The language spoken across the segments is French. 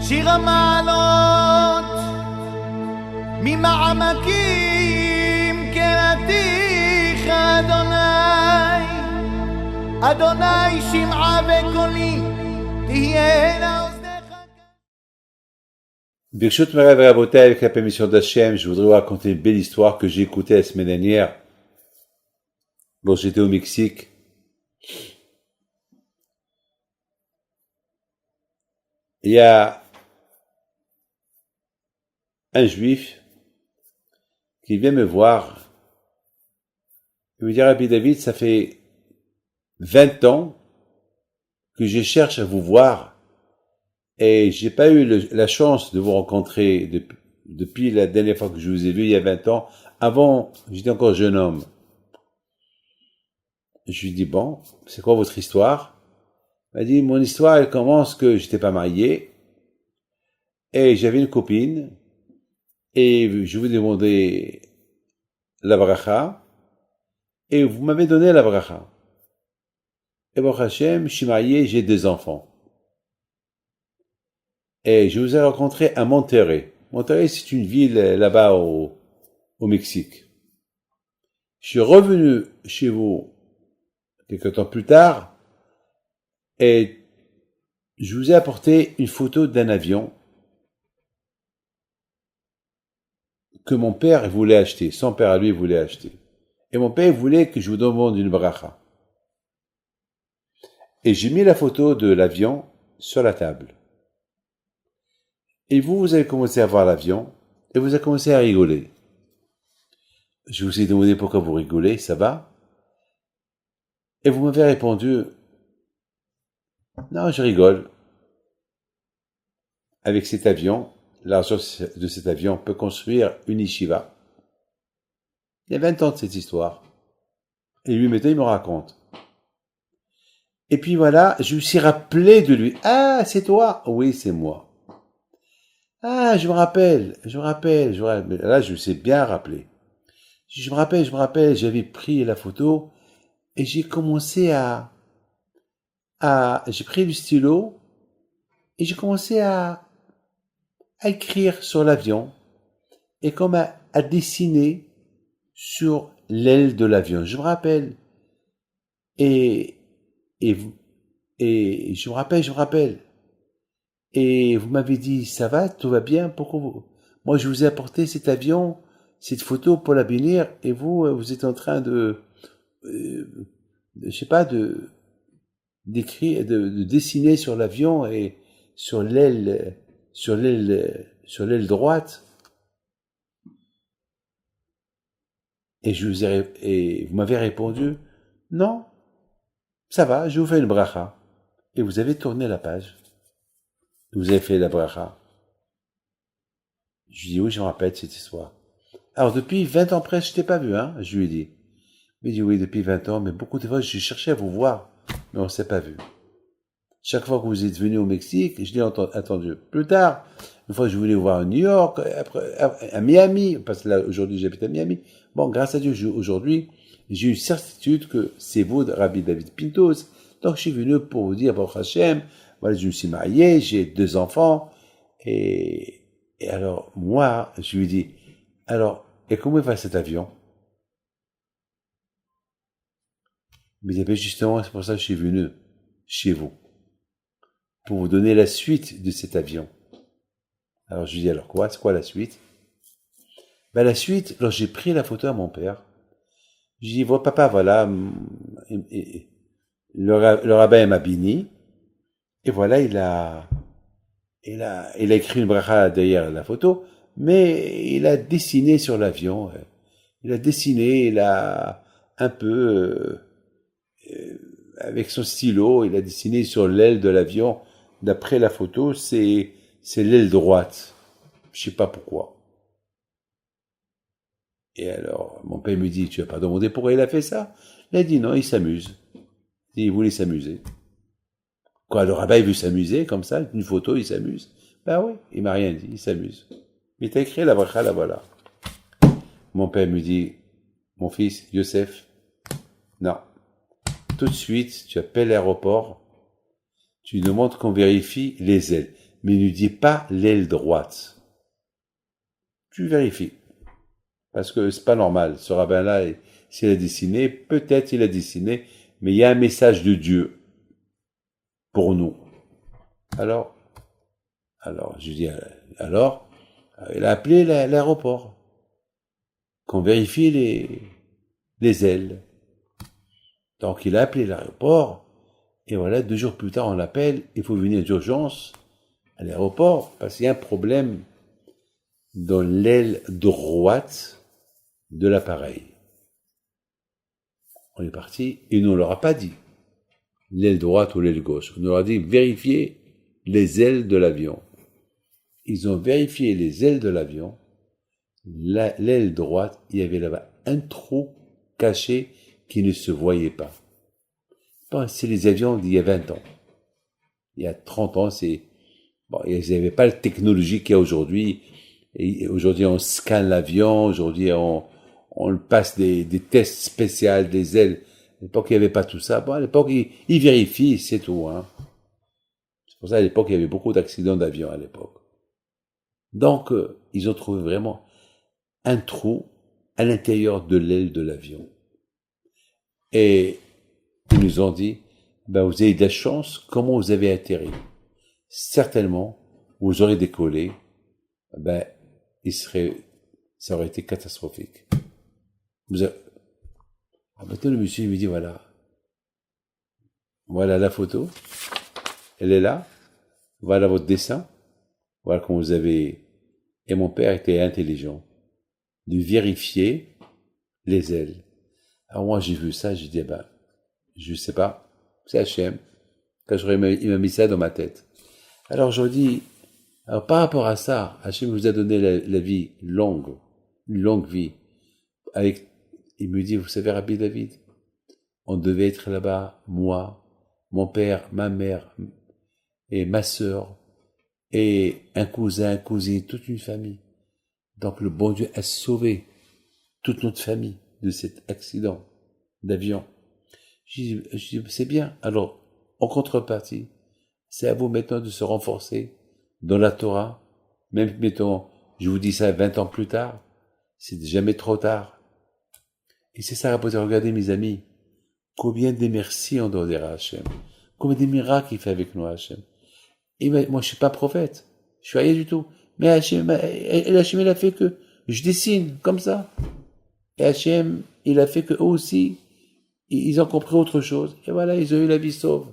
שיר המעלות ממעמקים קראתיך אדוני, אדוני שמעה וקולי תהיינה אוזניך. Birchut Merav Rabotai, avec la permission d'Hachem, je voudrais vous raconter une belle histoire que j'ai écoutée la semaine dernière, lorsque j'étais au Mexique. Il y a un juif qui vient me voir. Il me dit, Rabbi David, ça fait 20 ans que je cherche à vous voir et j'ai pas eu la chance de vous rencontrer depuis la dernière fois que je vous ai vu il y a 20 ans. Avant, j'étais encore jeune homme. Je lui dis, bon, c'est quoi votre histoire? Il m'a dit, mon histoire, elle commence que j'étais pas marié et j'avais une copine et je vous demandais la bracha et vous m'avez donné la bracha. Et Baruch Hashem, je suis marié, j'ai 2 enfants. Et je vous ai rencontré à Monterrey. Monterrey, c'est une ville là-bas au Mexique. Je suis revenu chez vous quelques temps plus tard et je vous ai apporté une photo d'un avion que mon père voulait acheter. Son père à lui voulait acheter. Et mon père voulait que je vous demande une bracha. Et j'ai mis la photo de l'avion sur la table. Et vous avez commencé à voir l'avion et vous avez commencé à rigoler. Je vous ai demandé pourquoi vous rigolez, ça va? Et vous m'avez répondu, non, je rigole. Avec cet avion, l'argent de cet avion peut construire une yeshiva. Il y a 20 ans de cette histoire. Et lui, maintenant, il me raconte. Et puis voilà, je me suis rappelé de lui. Ah, c'est toi? Oui, c'est moi. Ah, je me rappelle. Là, je me suis bien rappelé. Je me rappelle, j'avais pris la photo et j'ai commencé j'ai pris le stylo et j'ai commencé à écrire sur l'avion et comme à dessiner sur l'aile de l'avion. Je me rappelle. Et je me rappelle. Et vous m'avez dit, ça va, tout va bien, pourquoi vous... Moi, je vous ai apporté cet avion, cette photo pour la bénir, et vous êtes en train je sais pas, d'écrire, de dessiner sur l'avion et sur l'aile droite. Et vous m'avez répondu, non, ça va, je vous fais une bracha. Et vous avez tourné la page. Vous avez fait la bracha. Je lui dis, oui, je me rappelle cette histoire. Alors, depuis 20 ans presque, je t'ai pas vu, hein, je lui ai dit. Il dit, oui, depuis 20 ans, mais beaucoup de fois, j'ai cherché à vous voir, mais on s'est pas vu. Chaque fois que vous êtes venu au Mexique, je l'ai attendu. Plus tard, une fois, je voulais vous voir à New York, après, à Miami, parce que là, aujourd'hui, j'habite à Miami. Bon, grâce à Dieu, aujourd'hui, j'ai eu certitude que c'est vous, Rabbi David Pintos. Donc, je suis venu pour vous dire, Baruch Hashem, voilà, je me suis marié, j'ai 2 enfants, et alors, moi, je lui dis, alors, et comment va cet avion? Mais il y avait justement, c'est pour ça que je suis venu chez vous, pour vous donner la suite de cet avion. Alors, je lui dis, alors quoi? C'est quoi la suite? Ben, la suite, alors j'ai pris la photo à mon père. Je dis, voilà, papa, voilà, le rabbin m'a béni, et voilà, il a écrit une bracha derrière la photo, mais il a dessiné sur l'avion. Il a un peu, avec son stylo, il a dessiné sur l'aile de l'avion. D'après la photo, c'est l'aile droite. Je sais pas pourquoi. Et alors, mon père me dit, tu vas pas demander pourquoi il a fait ça? Il a dit non, il s'amuse. Il voulait s'amuser. Quoi, le rabbin, il veut s'amuser, comme ça, une photo, il s'amuse. Ben oui, il m'a rien dit, il s'amuse. Mais t'as écrit la bracha, la voilà. Mon père me dit, mon fils, Yosef, non. Tout de suite, tu appelles l'aéroport, tu demandes qu'on vérifie les ailes. mais il ne dit pas l'aile droite. Tu vérifies. Parce que c'est pas normal. Ce rabbin-là, s'il a dessiné, peut-être il a dessiné, mais il y a un message de Dieu pour nous. Alors, je dis, il a appelé l'aéroport, qu'on vérifie les ailes. Donc, il a appelé l'aéroport, et voilà, 2 jours plus tard, on l'appelle, il faut venir d'urgence à l'aéroport, parce qu'il y a un problème dans l'aile droite de l'appareil. On est parti, et nous ne leur a pas dit l'aile droite ou l'aile gauche. On leur a dit, vérifiez les ailes de l'avion. Ils ont vérifié les ailes de l'avion. L'aile droite, il y avait là-bas un trou caché qui ne se voyait pas. Bon, c'est les avions d'il y a 20 ans. Il y a 30 ans, ils n'avaient pas la technologie qu'il y a aujourd'hui. Et aujourd'hui, on scanne l'avion. Aujourd'hui, on passe des tests spéciaux des ailes. À l'époque, il n'y avait pas tout ça. Bon, à l'époque, ils vérifient, c'est tout. Hein. C'est pour ça, à l'époque, il y avait beaucoup d'accidents d'avion à l'époque. Donc, ils ont trouvé vraiment un trou à l'intérieur de l'aile de l'avion. Et ils nous ont dit, vous avez de la chance, comment vous avez atterri? Certainement, vous aurez décollé, ça aurait été catastrophique. Maintenant, le monsieur me dit, voilà la photo, elle est là, voilà votre dessin, voilà comment vous avez... Et mon père était intelligent, de vérifier les ailes. Alors moi, j'ai vu ça, j'ai dit, je sais pas, c'est Hachem. Il m'a mis ça dans ma tête. Alors je dis, par rapport à ça, Hachem vous a donné la vie longue, une longue vie. Il me dit, vous savez, Rabbi David, on devait être là-bas, moi, mon père, ma mère, et ma sœur, et un cousin, une cousine, toute une famille. Donc le bon Dieu a sauvé toute notre famille de cet accident d'avion. Je dis, c'est bien. Alors, en contrepartie, c'est à vous maintenant de se renforcer dans la Torah. Même, mettons, je vous dis ça 20 ans plus tard, c'est jamais trop tard. Et c'est ça, regardez mes amis, combien de merci on doit dire à Hachem, combien de miracles il fait avec nous Hachem. Et moi je suis pas prophète, je suis rien du tout, mais Hachem il a fait que je dessine comme ça. Et Hachem, il a fait que eux aussi, ils ont compris autre chose. Et voilà, ils ont eu la vie sauve.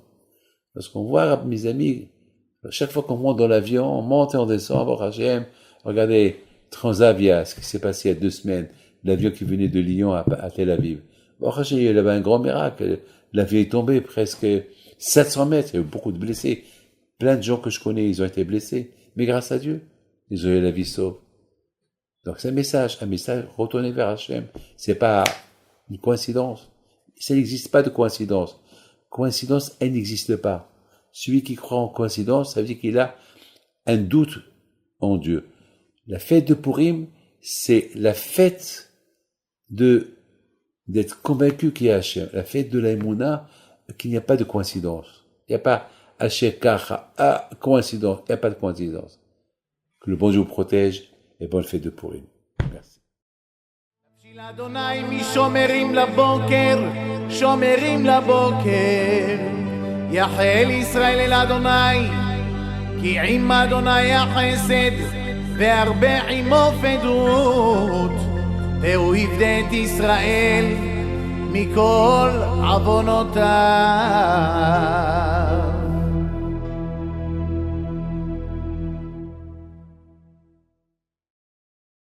Parce qu'on voit, mes amis, chaque fois qu'on monte dans l'avion, on monte et on descend, bon Hachem, regardez, Transavia, ce qui s'est passé il y a 2 semaines, l'avion qui venait de Lyon à Tel Aviv. Bon Hachem, il y avait un grand miracle. L'avion est tombé presque 700 mètres, il y a eu beaucoup de blessés. Plein de gens que je connais, ils ont été blessés. Mais grâce à Dieu, ils ont eu la vie sauve. Donc c'est un message, retournez vers Hachem. C'est pas une coïncidence. Ça n'existe pas de coïncidence. Coïncidence, elle n'existe pas. Celui qui croit en coïncidence, ça veut dire qu'il a un doute en Dieu. La fête de Purim, c'est la fête d'être convaincu qu'il y a Hachem. La fête de la Emouna, qu'il n'y a pas de coïncidence. Il n'y a pas coïncidence. Il n'y a pas de coïncidence. Que le bon Dieu vous protège et bonne fête de Purim. Merci. אדוני משומרים לבוקר, שומרים לבוקר. יחל ישראל אל אדוני, כי עם אדוני החסד, והרבה עמו פדות. והוא יפדה את ישראל מכל עוונותיו.